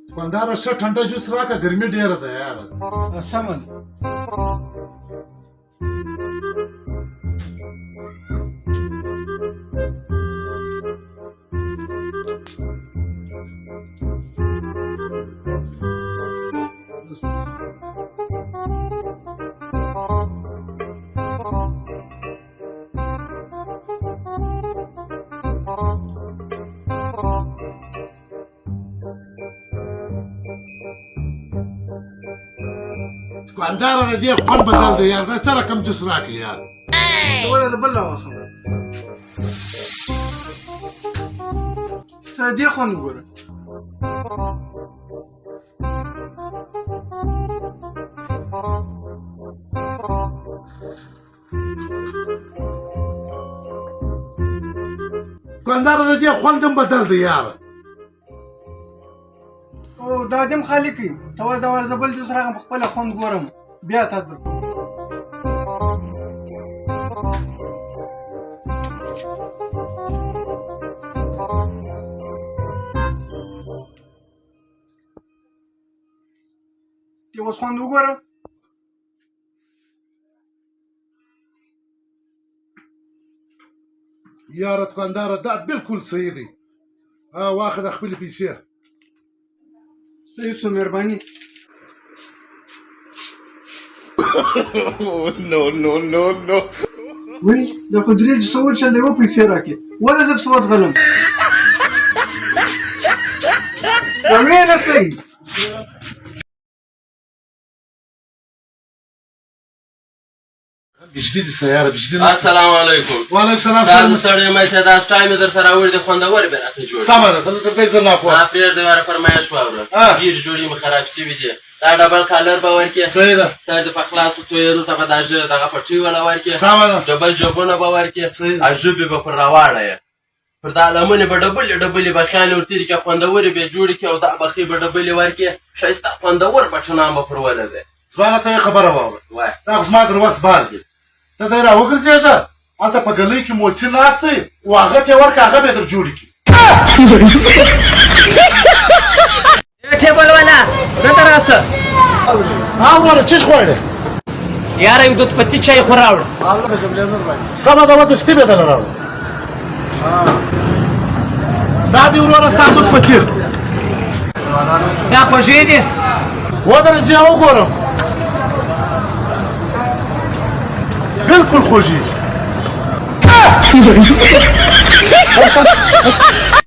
دوکاندار ښه ټنډه جوس راکړه، ګرمي ډېره ده یاره. سمه ده. دوکانداره د دې خوند بدل دی یار، دا څه رقم جوس راکړه یار. ولې د بل راوخم ته دې خوند وګوره. دوکانداره د دې خوند هم بدل دی یار. او دا دې هم خالي کوي، ته وایه دا ورځه بل جوس راغم په خپله خوند ګورم بیا تا درکوم. دې اوس خوند وګوره. یاره دوکانداره دا بالکل صحیح دی. واخله خپلې پیسې. صحیح شو، مهرباني. وای دا خو درې جوسه وچل دی، و پیسې راکړې. ولې زه پسې وځغلم روې نه صحیح. بجلی دي سیاره بجلی. السلام علیکم. وعلیکم السلام. دا سړی مې چې دا ټایم در سره اور دي خوندور به راته جوړ. سمه ده، ته دې زه نه پوهه. پیر دې واره فرمایش واوره. ډیر جوړې مې خراب شوي دي. دا ډبل کالر به ورکې. صحیح ده. سر دې په خلاصو تویرو ته به دا دغه پټۍ ولا ورکې. سمه ده. ډبل جوبونه به ورکې. صحیح. ژبې به پر راواړه یې. پر دا لمنې به ډبلې به خیال ورتېري کې خوندورې به جوړې کړي او دا بخې به ډبلې ورکې. ښایسته خوندور بچنان به پر ولګي. ځوانه ته یې خبره واوره. وایه دا خو زما در وس بار دی. ته دی راوګرځېږه، هلته په ګلۍ کې موچي ناست دی، و هغه ته یې ورکړه، هغه به یې در جوړې کړي. ټیبل والا دلته راسه. وروره څه غواړې؟ یاره یو دود پتي چای خو راوړه. سمه ده، ودستي به درله راوړه. دا دې وروره ستا دود پتي. دا خوږې دي. ودرځې وګورم. بالکل خوږې.